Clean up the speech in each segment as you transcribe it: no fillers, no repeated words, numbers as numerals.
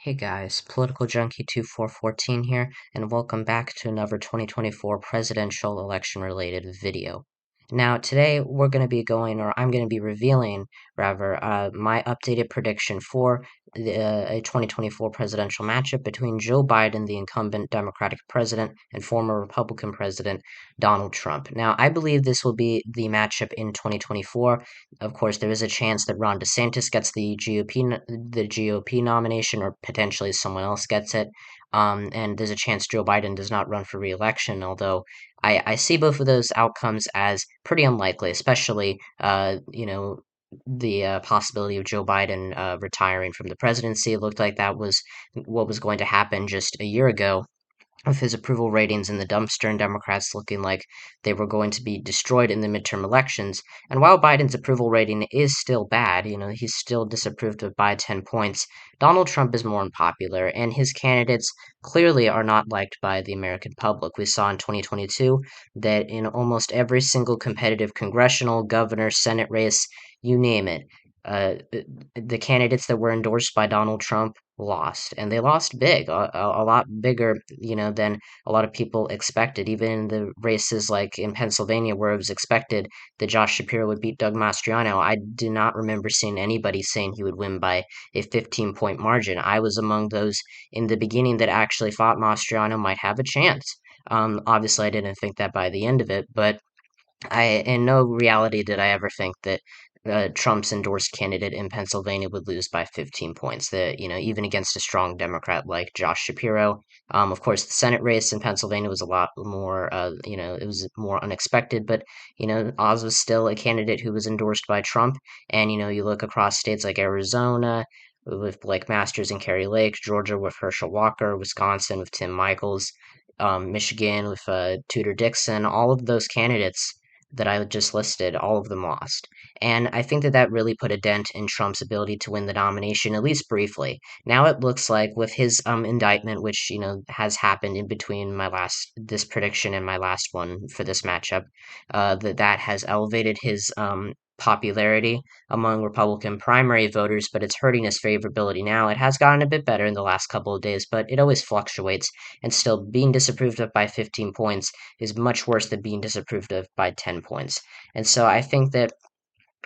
Hey guys, Political Junkie 2414 here, and welcome back to another 2024 presidential election related video. Now, today we're going to be I'm going to be revealing, rather, my updated prediction for a 2024 presidential matchup between Joe Biden, the incumbent Democratic president, and former Republican president Donald Trump. Now, I believe this will be the matchup in 2024. Of course, there is a chance that Ron DeSantis gets the GOP nomination, or potentially someone else gets it. And there's a chance Joe Biden does not run for re-election, although I see both of those outcomes as pretty unlikely, especially, the possibility of Joe Biden retiring from the presidency. It looked like that was what was going to happen just a year ago, with his approval ratings in the dumpster and Democrats looking like they were going to be destroyed in the midterm elections. And while Biden's approval rating is still bad, he's still disapproved of by 10 points, Donald Trump is more unpopular, and his candidates clearly are not liked by the American public. We saw in 2022 that in almost every single competitive congressional, governor, Senate race, you name it, the candidates that were endorsed by Donald Trump lost, and they lost big, a lot bigger, than a lot of people expected. Even in the races like in Pennsylvania, where it was expected that Josh Shapiro would beat Doug Mastriano, I do not remember seeing anybody saying he would win by a 15-point margin. I was among those in the beginning that actually thought Mastriano might have a chance. Obviously, I didn't think that by the end of it, but in no reality did I ever think that Trump's endorsed candidate in Pennsylvania would lose by 15 points. That, even against a strong Democrat like Josh Shapiro. Of course, the Senate race in Pennsylvania was a lot more, it was more unexpected. But Oz was still a candidate who was endorsed by Trump. And you look across states like Arizona with Blake Masters and Kerry Lake, Georgia with Herschel Walker, Wisconsin with Tim Michels, Michigan with Tudor Dixon. All of those candidates that I just listed, all of them lost. And I think that that really put a dent in Trump's ability to win the nomination, at least briefly. Now it looks like with his indictment, which, has happened in between this prediction and my last one for this matchup, that has elevated his popularity among Republican primary voters, but it's hurting his favorability now. It has gotten a bit better in the last couple of days, but it always fluctuates, and still being disapproved of by 15 points is much worse than being disapproved of by 10 points. And so I think that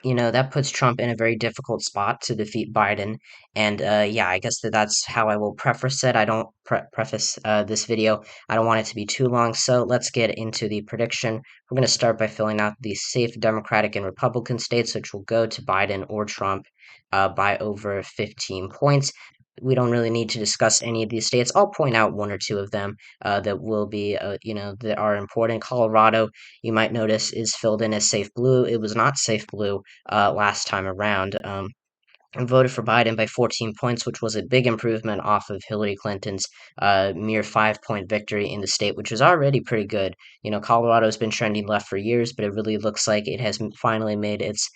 that puts Trump in a very difficult spot to defeat Biden. And yeah, I guess that's how I will preface it. I don't preface this video. I don't want it to be too long. So let's get into the prediction. We're going to start by filling out the safe Democratic and Republican states, which will go to Biden or Trump by over 15 points. We don't really need to discuss any of these states. I'll point out one or two of them that will be, that are important. Colorado, you might notice, is filled in as safe blue. It was not safe blue last time around. And voted for Biden by 14 points, which was a big improvement off of Hillary Clinton's mere 5-point victory in the state, which was already pretty good. Colorado's been trending left for years, but it really looks like it has finally made its,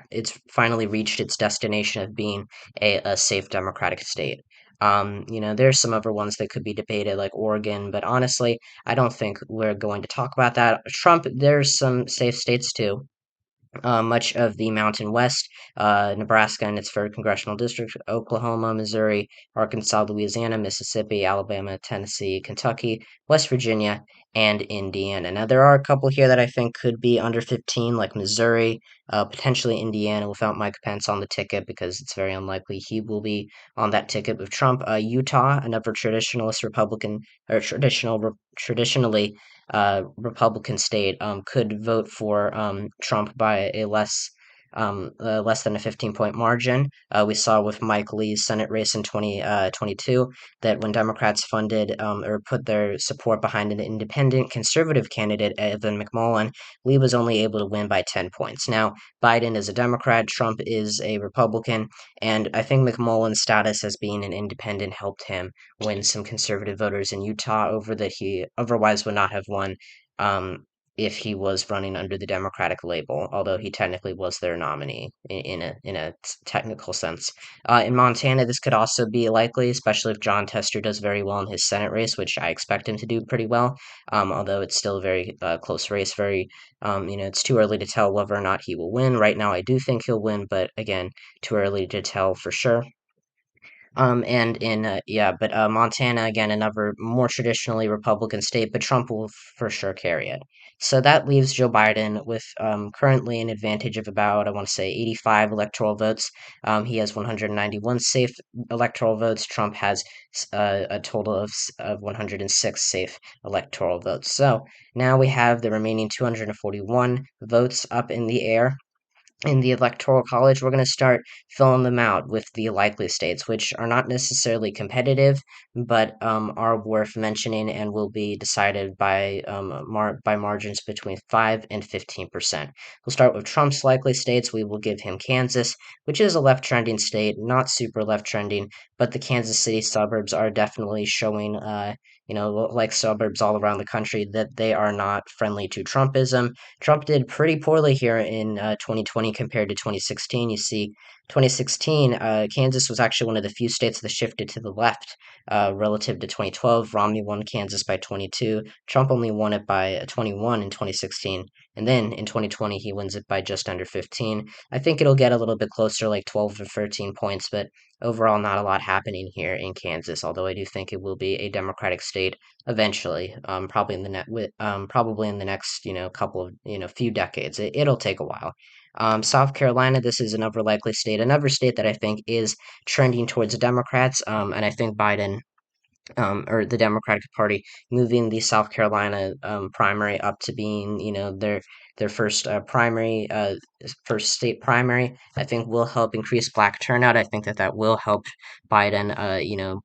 it's finally reached its destination of being a safe Democratic state. There's some other ones that could be debated, like Oregon, but honestly, I don't think we're going to talk about that. Trump, there's some safe states too. Much of the Mountain West, Nebraska and its third congressional district, Oklahoma, Missouri, Arkansas, Louisiana, Mississippi, Alabama, Tennessee, Kentucky, West Virginia, and Indiana. Now, there are a couple here that I think could be under 15, like Missouri, potentially Indiana without Mike Pence on the ticket, because it's very unlikely he will be on that ticket with Trump. Utah, another traditionalist Republican, or traditionally Republican state, could vote for Trump by a less than a 15-point margin. We saw with Mike Lee's Senate race in 2022 that when Democrats funded or put their support behind an independent conservative candidate, Evan McMullin, Lee was only able to win by 10 points. Now, Biden is a Democrat, Trump is a Republican, and I think McMullin's status as being an independent helped him win some conservative voters in Utah over that he otherwise would not have won um, if he was running under the Democratic label, although he technically was their nominee in a technical sense. In Montana, this could also be likely, especially if John Tester does very well in his Senate race, which I expect him to do pretty well. Although it's still a very close race, it's too early to tell whether or not he will win. Right now, I do think he'll win, but again, too early to tell for sure. And in yeah, but Montana again, another more traditionally Republican state, but Trump will for sure carry it. So that leaves Joe Biden with currently an advantage of about I want to say 85 electoral votes. He has 191 safe electoral votes. Trump has a total of 106 safe electoral votes. So now we have the remaining 241 votes up in the air in the Electoral College. We're going to start filling them out with the likely states, which are not necessarily competitive, but are worth mentioning and will be decided by by margins between 5 and 15%. We'll start with Trump's likely states. We will give him Kansas, which is a left trending state, not super left trending, but the Kansas City suburbs are definitely showing. Like suburbs all around the country, that they are not friendly to Trumpism. Trump did pretty poorly here in 2020 compared to 2016. You see, 2016, Kansas was actually one of the few states that shifted to the left relative to 2012. Romney won Kansas by 22. Trump only won it by 21 in 2016. And then in 2020, he wins it by just under 15. I think it'll get a little bit closer, like 12 or 13 points, but overall, not a lot happening here in Kansas, although I do think it will be a Democratic state eventually, probably in the next couple of few decades. It'll take a while. South Carolina, this is another state that I think is trending towards Democrats, and I think Biden. Or the Democratic Party moving the South Carolina primary up to being, their first first state primary, I think will help increase black turnout. I think that will help Biden,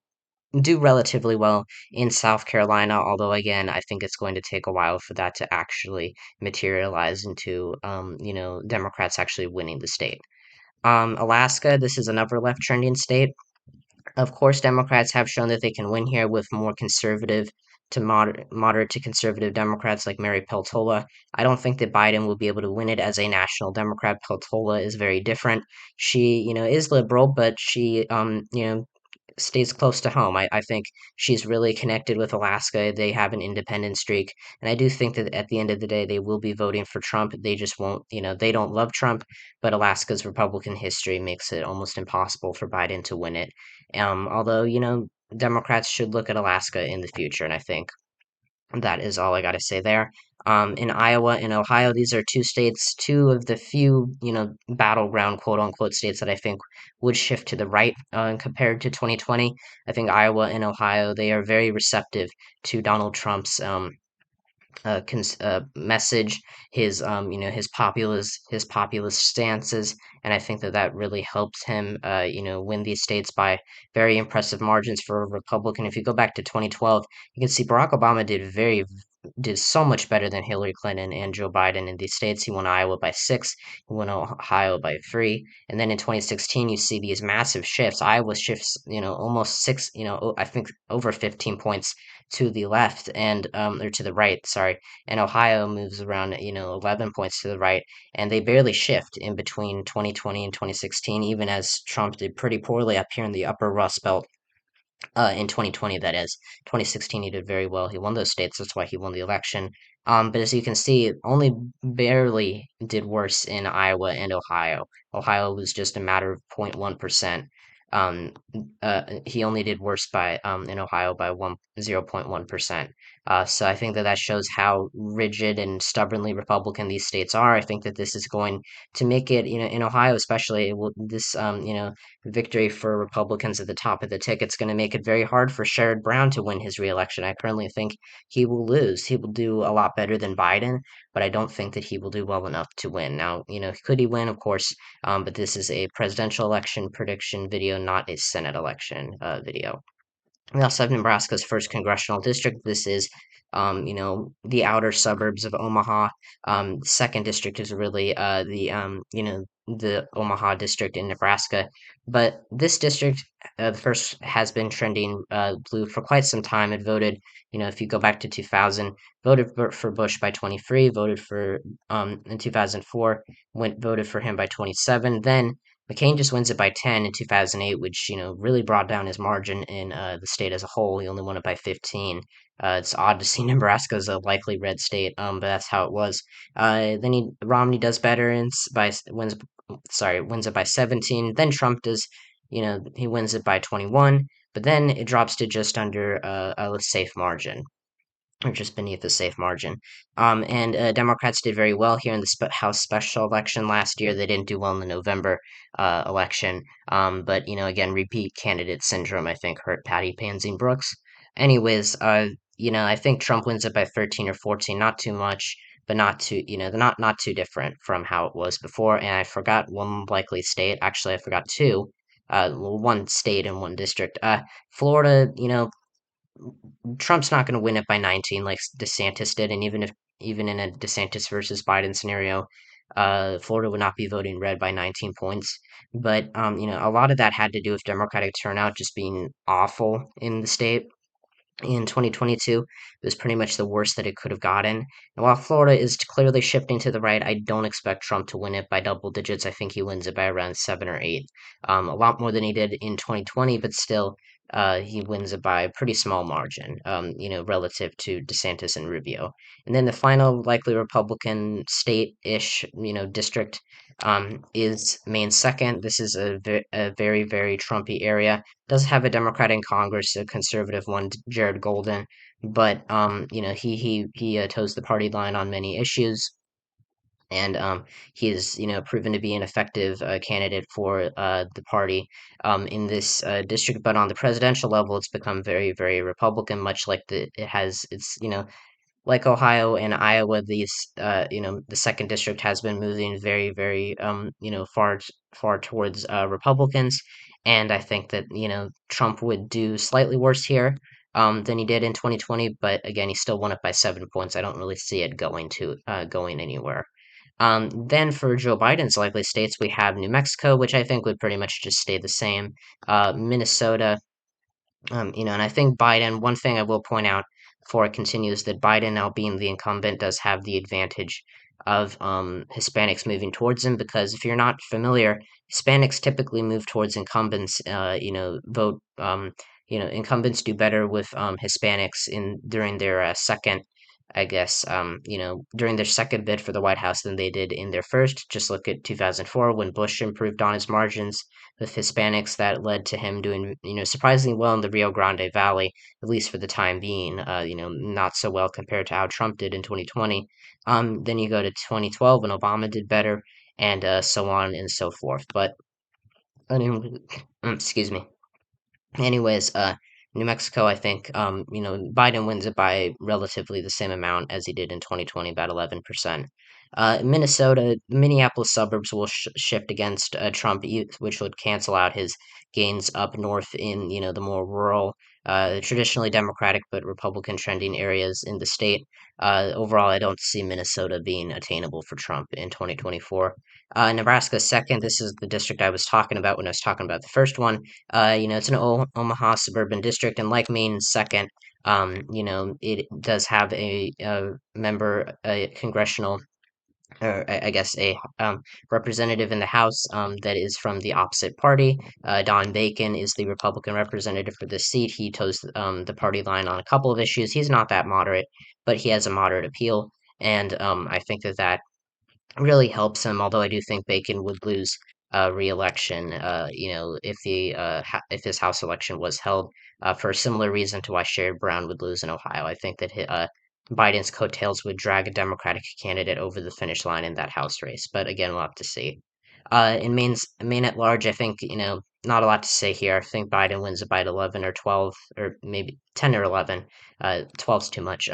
do relatively well in South Carolina, although again, I think it's going to take a while for that to actually materialize into, Democrats actually winning the state. Alaska, this is another left trending state. Of course, Democrats have shown that they can win here with more conservative to moderate to conservative Democrats like Mary Peltola. I don't think that Biden will be able to win it as a national Democrat. Peltola is very different. She, is liberal, but she, stays close to home. I think she's really connected with Alaska. They have an independent streak. And I do think that at the end of the day, they will be voting for Trump. They just won't, they don't love Trump, but Alaska's Republican history makes it almost impossible for Biden to win it. Although, Democrats should look at Alaska in the future. And I think that is all I got to say there. In Iowa and Ohio, these are two states, two of the few, battleground quote unquote states that I think would shift to the right compared to 2020. I think Iowa and Ohio, they are very receptive to Donald Trump's message, his populist stances, and I think that that really helps him, win these states by very impressive margins for a Republican. If you go back to 2012, you can see Barack Obama did so much better than Hillary Clinton and Joe Biden in these states. He won Iowa by 6, he won Ohio by 3, and then in 2016 you see these massive shifts. Iowa shifts, almost 6, I think over 15 points to the left and or to the right, sorry, and Ohio moves around 11 points to the right, and they barely shift in between 2020 and 2016, even as Trump did pretty poorly up here in the upper Rust Belt in 2020, that is. 2016, he did very well. He won those states. That's why he won the election. But as you can see, only barely did worse in Iowa and Ohio. Ohio was just a matter of 0.1%. He only did worse by in Ohio by 0.1%. So I think that that shows how rigid and stubbornly Republican these states are. I think that this is going to make it, in Ohio especially, this victory for Republicans at the top of the ticket's going to make it very hard for Sherrod Brown to win his reelection. I currently think he will lose. He will do a lot better than Biden, but I don't think that he will do well enough to win. Now, could he win? Of course, but this is a presidential election prediction video, not a Senate election video. We also have Nebraska's first congressional district. This is, the outer suburbs of Omaha. Second district is really the Omaha district in Nebraska. But this district, the first, has been trending blue for quite some time. It voted, if you go back to 2000, voted for Bush by 23, voted for in 2004, voted for him by 27. Then McCain just wins it by 10 in 2008, which, really brought down his margin in the state as a whole. He only won it by 15. It's odd to see Nebraska as a likely red state, but that's how it was. Romney does better and wins it by 17. Then Trump does, he wins it by 21, but then it drops to just under a safe margin, or just beneath the safe margin. And Democrats did very well here in the House special election last year. They didn't do well in the November election, but again, repeat candidate syndrome I think hurt Patty Pansy Brooks. Anyways, I think Trump wins it by 13 or 14, not too much, but not too, they're not too different from how it was before. And I forgot one likely state. Actually, I forgot two. One state and one district. Florida, Trump's not going to win it by 19 like DeSantis did, and even in a DeSantis versus Biden scenario, Florida would not be voting red by 19 points. But a lot of that had to do with Democratic turnout just being awful in the state in 2022. It was pretty much the worst that it could have gotten. And while Florida is clearly shifting to the right, I don't expect Trump to win it by double digits. I think he wins it by around 7 or 8. A lot more than he did in 2020, but still, he wins it by a pretty small margin, relative to DeSantis and Rubio. And then the final likely Republican state-ish, district is Maine second. This is a very, very Trumpy area. Does have a Democrat in Congress, a conservative one, Jared Golden, but he toes the party line on many issues, and he is proven to be an effective candidate for the party in this district. But on the presidential level, it's become very, very Republican, much like it's like Ohio and Iowa, the second district has been moving very, very, far towards Republicans, and I think that Trump would do slightly worse here than he did in 2020, but again, he still won it by 7 points. I don't really see it going anywhere. Then for Joe Biden's likely states, we have New Mexico, which I think would pretty much just stay the same. Minnesota, and I think Biden, one thing I will point out before it continues, that Biden, now being the incumbent, does have the advantage of Hispanics moving towards him, because if you're not familiar, Hispanics typically move towards incumbents, incumbents do better with Hispanics during their second, I guess, during their second bid for the White House than they did in their first. Just look at 2004 when Bush improved on his margins with Hispanics. That led to him doing, surprisingly well in the Rio Grande Valley, at least for the time being. Not so well compared to how Trump did in 2020. Then you go to 2012 when Obama did better, and so on and so forth. But anyway, excuse me. Anyways, New Mexico, I think, Biden wins it by relatively the same amount as he did in 2020, about 11%. Minnesota, Minneapolis suburbs will shift against Trump, which would cancel out his gains up north in, the more rural, traditionally Democratic but Republican trending areas in the state. Overall, I don't see Minnesota being attainable for Trump in 2024. Nebraska second. This is the district I was talking about when I was talking about the first one. It's an Omaha suburban district, and like Maine second, it does have a member, a congressional, or I guess a representative in the House that is from the opposite party. Don Bacon is the Republican representative for this seat. He toes the party line on a couple of issues. He's not that moderate, but he has a moderate appeal, and I think that really helps him. Although I do think Bacon would lose re-election, if his House election was held, for a similar reason to why Sherrod Brown would lose in Ohio. I think that Biden's coattails would drag a Democratic candidate over the finish line in that House race. But again, we'll have to see. In Maine at large, I think not a lot to say here. I think Biden wins it by 11 or 12, or maybe 10 or 11. 12's too much.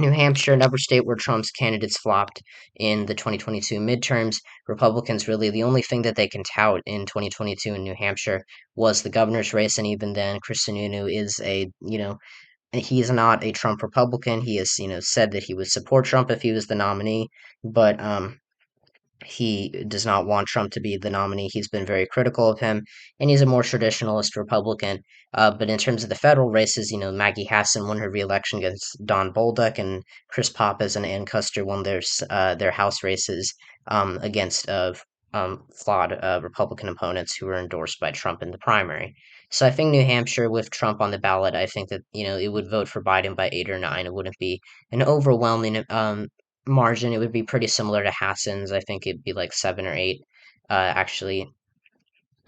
New Hampshire, another state where Trump's candidates flopped in the 2022 midterms. Republicans, really, the only thing that they can tout in 2022 in New Hampshire was the governor's race, and even then, Chris Sununu is he is not a Trump Republican. He has, said that he would support Trump if he was the nominee, but he does not want Trump to be the nominee. He's been very critical of him, and he's a more traditionalist Republican. But in terms of the federal races, Maggie Hassan won her reelection against Don Bolduc, and Chris Pappas and Ann Custer won their House races against flawed Republican opponents who were endorsed by Trump in the primary. So I think New Hampshire, with Trump on the ballot, I think that it would vote for Biden by 8 or 9. It wouldn't be an overwhelming margin. It would be pretty similar to Hassan's. I think it'd be like 7 or 8, actually.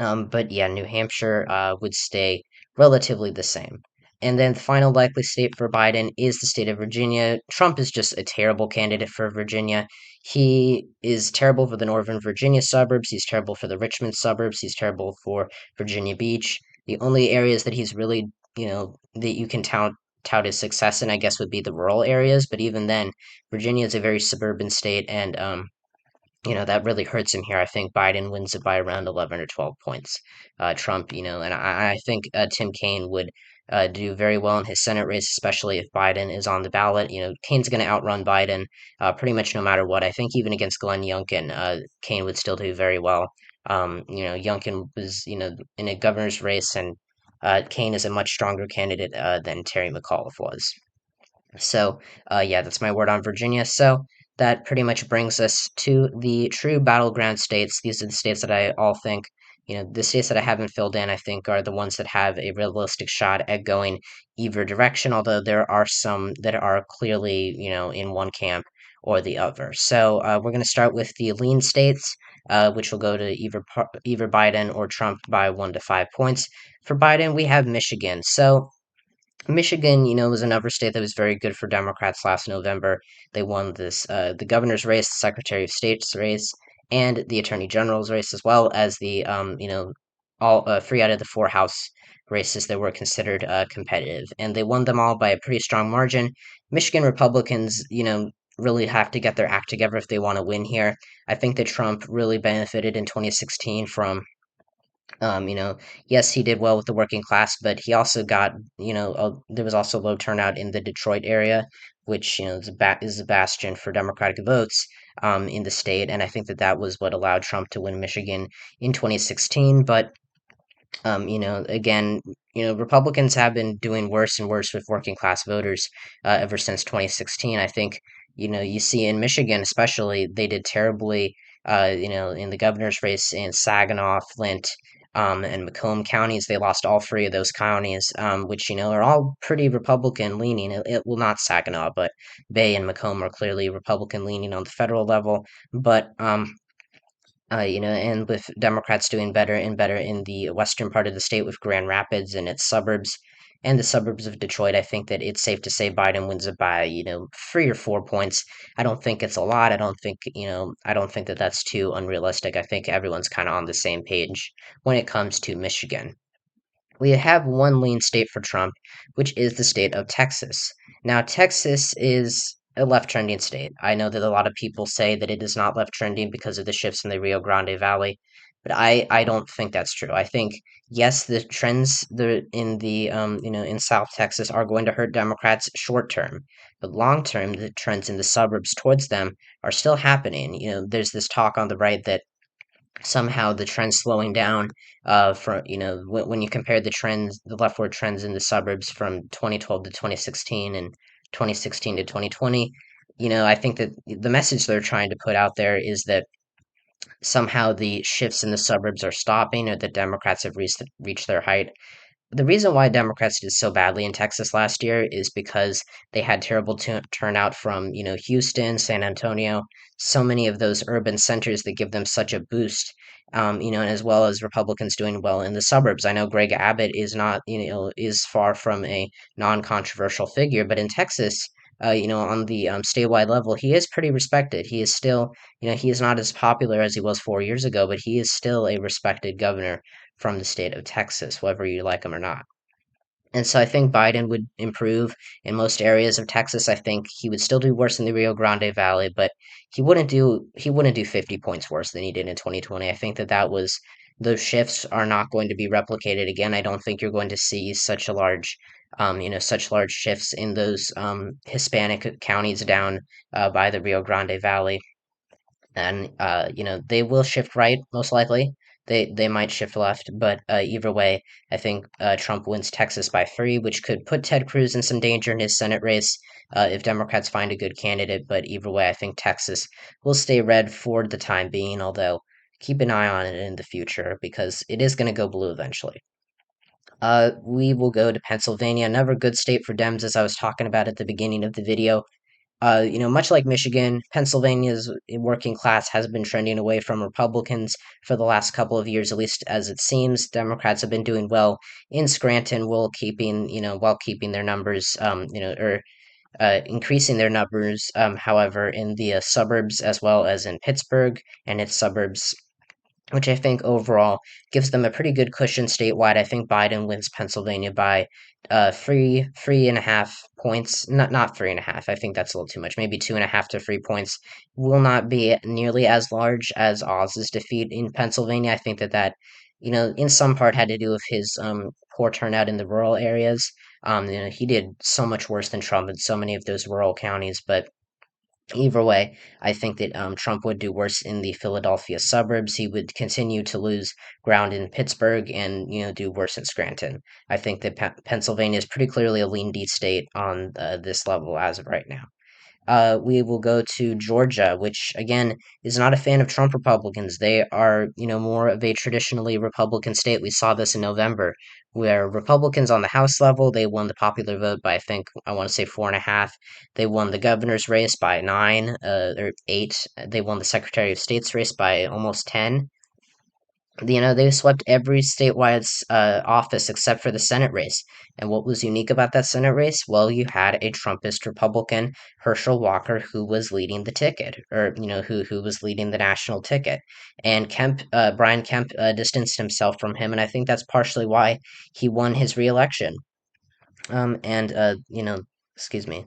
But yeah, New Hampshire would stay relatively the same. And then the final likely state for Biden is the state of Virginia. Trump is just a terrible candidate for Virginia. He is terrible for the Northern Virginia suburbs. He's terrible for the Richmond suburbs. He's terrible for Virginia Beach. The only areas that he's really, that you can tout his success in, I guess, would be the rural areas. But even then, Virginia is a very suburban state, and that really hurts him here. I think Biden wins it by around 11 or 12 points. Trump, and I think Tim Kaine would do very well in his Senate race, especially if Biden is on the ballot. Kaine's going to outrun Biden pretty much no matter what. I think even against Glenn Youngkin, Kaine would still do very well. Youngkin was, in a governor's race, and Kaine is a much stronger candidate than Terry McAuliffe was. So, yeah, that's my word on Virginia. So, that pretty much brings us to the true battleground states. These are the states that I all think, the states that I haven't filled in, I think, are the ones that have a realistic shot at going either direction, although there are some that are clearly, in one camp or the other. So, we're going to start with the lean states, which will go to either Biden or Trump by 1 to 5 points. For Biden, we have Michigan. So, Michigan, was another state that was very good for Democrats last November. They won the governor's race, the Secretary of State's race, and the Attorney General's race, as well as the, all 3 out of the 4 House races that were considered competitive, and they won them all by a pretty strong margin. Michigan Republicans, really have to get their act together if they want to win here. I think that Trump really benefited in 2016 from yes, he did well with the working class, but he also got, there was also low turnout in the Detroit area, which, is a bastion for Democratic votes in the state. And I think that that was what allowed Trump to win Michigan in 2016. But again, Republicans have been doing worse and worse with working class voters ever since 2016. I think, you see in Michigan, especially, they did terribly, in the governor's race in Saginaw, Flint, and Macomb counties. They lost all 3 of those counties, which, are all pretty Republican leaning. Well, not Saginaw, but Bay and Macomb are clearly Republican leaning on the federal level. But, and with Democrats doing better and better in the western part of the state with Grand Rapids and its suburbs and the suburbs of Detroit, I think that it's safe to say Biden wins it by, 3 or 4 points. I don't think it's a lot. I don't think that that's too unrealistic. I think everyone's kind of on the same page when it comes to Michigan. We have one lean state for Trump, which is the state of Texas. Now, Texas is a left trending state. I know that a lot of people say that it is not left trending because of the shifts in the Rio Grande Valley, but I don't think that's true. I think yes, the trends in South Texas are going to hurt Democrats short term, but long term, the trends in the suburbs towards them are still happening. There's this talk on the right that somehow the trend's slowing down from when you compare the leftward trends in the suburbs from 2012 to 2016 and 2016 to 2020. I think that the message they're trying to put out there is that somehow the shifts in the suburbs are stopping, or that Democrats have reached their height. The reason why Democrats did so badly in Texas last year is because they had terrible turnout from, Houston, San Antonio, so many of those urban centers that give them such a boost, and as well as Republicans doing well in the suburbs. I know Greg Abbott is not, is far from a non-controversial figure, but in Texas, on the statewide level, he is pretty respected. He is still, he is not as popular as he was 4 years ago, but he is still a respected governor from the state of Texas, whether you like him or not. And so I think Biden would improve in most areas of Texas. I think he would still do worse in the Rio Grande Valley, but he wouldn't do 50 points worse than he did in 2020. I think that those shifts are not going to be replicated again. I don't think you're going to see such large shifts in those Hispanic counties down by the Rio Grande Valley, and they will shift right most likely. They might shift left, but either way, I think Trump wins Texas by 3, which could put Ted Cruz in some danger in his Senate race if Democrats find a good candidate. But either way, I think Texas will stay red for the time being, although keep an eye on it in the future because it is going to go blue eventually. We will go to Pennsylvania, another good state for Dems, as I was talking about at the beginning of the video. much like Michigan, Pennsylvania's working class has been trending away from Republicans for the last couple of years, at least as it seems. Democrats have been doing well in Scranton while keeping their numbers, or increasing their numbers, however, in the suburbs as well as in Pittsburgh and its suburbs, which I think overall gives them a pretty good cushion statewide. I think Biden wins Pennsylvania by 3.5 points. Not 3.5. I think that's a little too much. Maybe 2.5 to 3 points will not be nearly as large as Oz's defeat in Pennsylvania. I think that in some part had to do with his poor turnout in the rural areas. He did so much worse than Trump in so many of those rural counties, but either way, I think that Trump would do worse in the Philadelphia suburbs. He would continue to lose ground in Pittsburgh and do worse in Scranton. I think that Pennsylvania is pretty clearly a lean D state on this level as of right now. We will go to Georgia, which again is not a fan of Trump Republicans. They are, more of a traditionally Republican state. We saw this in November, where Republicans on the House level, they won the popular vote by, I want to say 4.5. They won the governor's race by 9, or 8. They won the Secretary of State's race by almost 10. They swept every statewide office except for the Senate race. And what was unique about that Senate race? Well, you had a Trumpist Republican, Herschel Walker, who was leading the ticket, or who was leading the national ticket. And Brian Kemp, distanced himself from him, and I think that's partially why he won his reelection. And excuse me.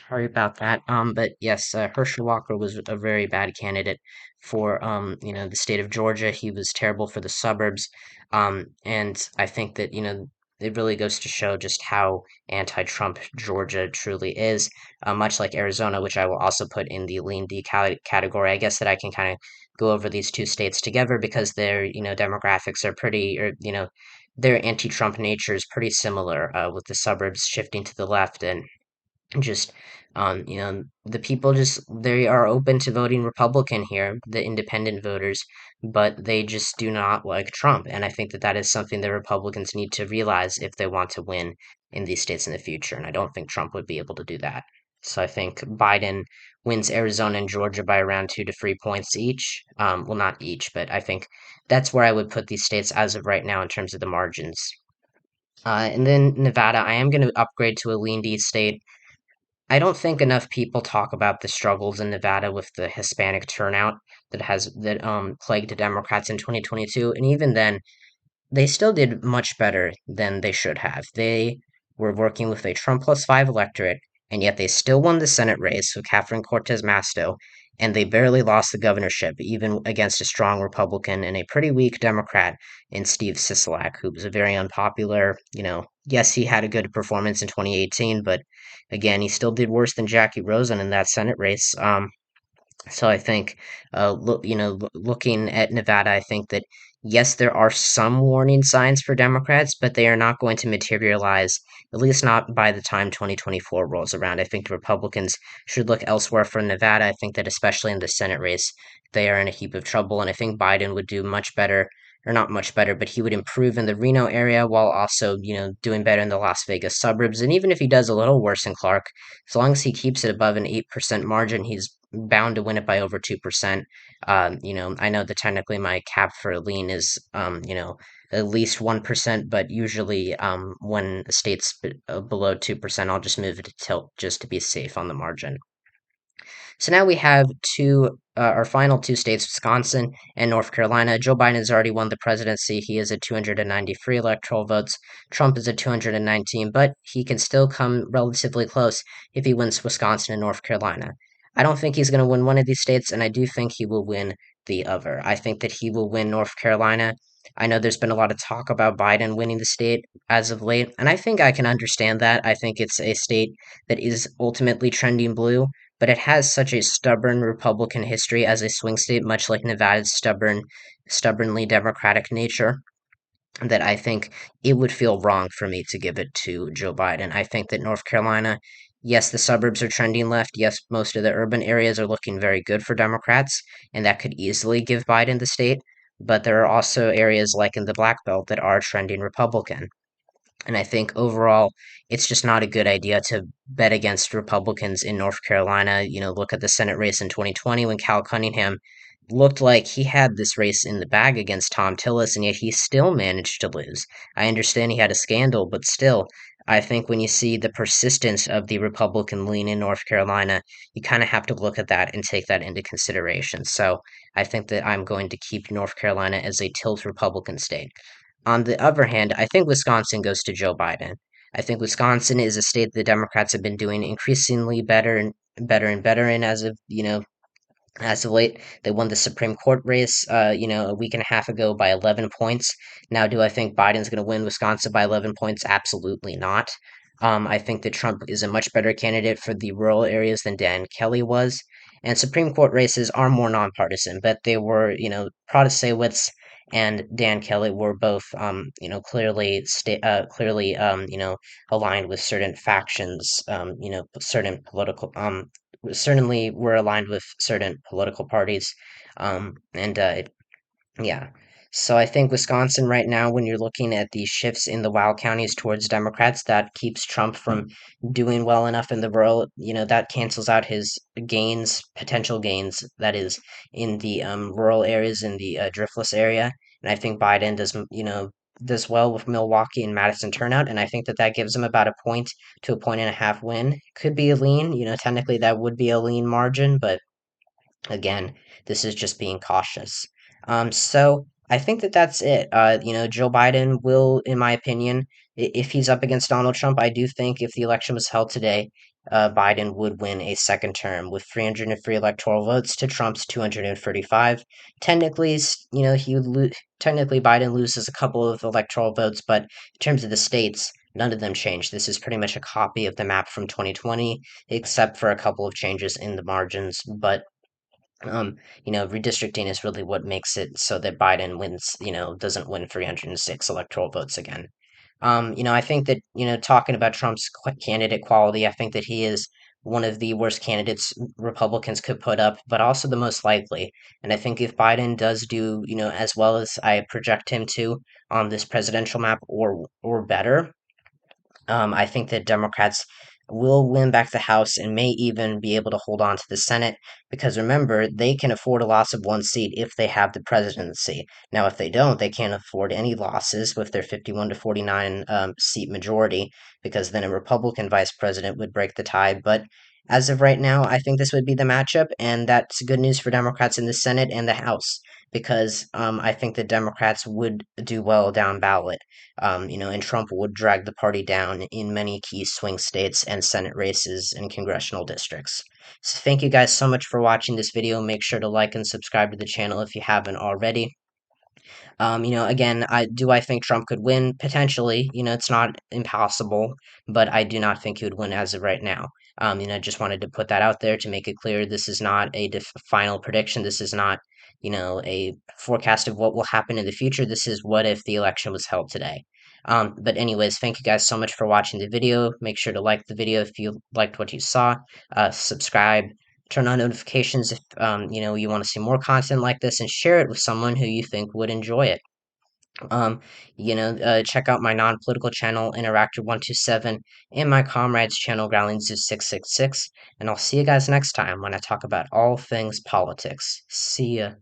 Sorry about that. But yes, Herschel Walker was a very bad candidate for, the state of Georgia. He was terrible for the suburbs. And I think that, it really goes to show just how anti-Trump Georgia truly is, much like Arizona, which I will also put in the lean D category. I guess that I can kind of go over these two states together because their, demographics are pretty, or, their anti-Trump nature is pretty similar, with the suburbs shifting to the left and just the people just they are open to voting Republican here, the independent voters, but they just do not like Trump, and I think that that is something that Republicans need to realize if they want to win in these states in the future, and I don't think Trump would be able to do that. So I think Biden wins Arizona and Georgia by around 2 to 3 points each. Well, not each, but I think that's where I would put these states as of right now in terms of the margins. And then Nevada, I am going to upgrade to a lean D state. I don't think enough people talk about the struggles in Nevada with the Hispanic turnout that plagued the Democrats in 2022, and even then, they still did much better than they should have. They were working with a Trump plus 5 electorate, and yet they still won the Senate race with Catherine Cortez Masto, and they barely lost the governorship, even against a strong Republican and a pretty weak Democrat in Steve Sisolak, who was a very unpopular, yes, he had a good performance in 2018, but again, he still did worse than Jackie Rosen in that Senate race. So I think, looking at Nevada, I think that yes, there are some warning signs for Democrats, but they are not going to materialize, at least not by the time 2024 rolls around. I think the Republicans should look elsewhere for Nevada. I think that especially in the Senate race, they are in a heap of trouble, and I think Biden would do much better, or not much better, but he would improve in the Reno area while also, doing better in the Las Vegas suburbs. And even if he does a little worse in Clark, as long as he keeps it above an 8% margin, he's bound to win it by over 2%. I know that technically my cap for lean is, at least 1%, but usually when the state's below 2%, I'll just move it to tilt just to be safe on the margin. So now we have our final two states, Wisconsin and North Carolina. Joe Biden has already won the presidency. He is at 293 electoral votes. Trump is at 219, but he can still come relatively close if he wins Wisconsin and North Carolina. I don't think he's going to win one of these states, and I do think he will win the other. I think that he will win North Carolina. I know there's been a lot of talk about Biden winning the state as of late, and I think I can understand that. I think it's a state that is ultimately trending blue, but it has such a stubborn Republican history as a swing state, much like Nevada's stubbornly Democratic nature, that I think it would feel wrong for me to give it to Joe Biden. I think that North Carolina, yes, the suburbs are trending left. Yes, most of the urban areas are looking very good for Democrats, and that could easily give Biden the state. but there are also areas like in the Black Belt that are trending Republican. And I think overall, it's just not a good idea to bet against Republicans in North Carolina. Look at the Senate race in 2020 when Cal Cunningham looked like he had this race in the bag against Tom Tillis, and yet he still managed to lose. I understand he had a scandal, but still, I think when you see the persistence of the Republican lean in North Carolina, you kind of have to look at that and take that into consideration. So I think that I'm going to keep North Carolina as a tilt Republican state. On the other hand, I think Wisconsin goes to Joe Biden. I think Wisconsin is a state the Democrats have been doing increasingly better and better and better in as of late. They won the Supreme Court race, a week and a half ago by 11 points. Now, do I think Biden's going to win Wisconsin by 11 points? Absolutely not. I think that Trump is a much better candidate for the rural areas than Dan Kelly was. And Supreme Court races are more nonpartisan, but they were, Protasiewicz and Dan Kelly were both, clearly, aligned with certain factions, certain political, certainly were aligned with certain political parties. And yeah. So I think Wisconsin right now, when you're looking at the shifts in the Wow counties towards Democrats, that keeps Trump from doing well enough in the rural. That cancels out his gains, potential gains, that is, in the rural areas, in the driftless area. And I think Biden does well with Milwaukee and Madison turnout, and I think that gives him about a point to a point and a half win. Could be a lean, technically that would be a lean margin, but again, this is just being cautious. So I think that that's it. Joe Biden will, in my opinion, if he's up against Donald Trump, I do think if the election was held today, Biden would win a second term with 303 electoral votes to Trump's 235. Technically, technically Biden loses a couple of electoral votes, but in terms of the states, none of them change. This is pretty much a copy of the map from 2020, except for a couple of changes in the margins, but redistricting is really what makes it so that Biden wins, doesn't win 306 electoral votes again. I think that, talking about Trump's candidate quality, I think that he is one of the worst candidates Republicans could put up, but also the most likely. And I think if Biden does do, as well as I project him to on this presidential map or better, I think that Democrats will win back the House and may even be able to hold on to the Senate because remember, they can afford a loss of one seat if they have the presidency. Now, if they don't, they can't afford any losses with their 51 to 49 seat majority because then a Republican vice president would break the tie. But as of right now, I think this would be the matchup, and that's good news for Democrats in the Senate and the House because I think the Democrats would do well down ballot and Trump would drag the party down in many key swing states and Senate races and congressional districts. So thank you guys so much for watching this video. Make sure to like and subscribe to the channel if you haven't already. Again, I think Trump could win? Potentially. It's not impossible, but I do not think he would win as of right now. Just wanted to put that out there to make it clear this is not a final prediction. This is not, a forecast of what will happen in the future. This is what if the election was held today. But anyways, thank you guys so much for watching the video. Make sure to like the video if you liked what you saw. Subscribe, turn on notifications if you want to see more content like this, and share it with someone who you think would enjoy it. Check out my non-political channel Interactor127 and my comrades channel Growling666, and I'll see you guys next time when I talk about all things politics. See ya.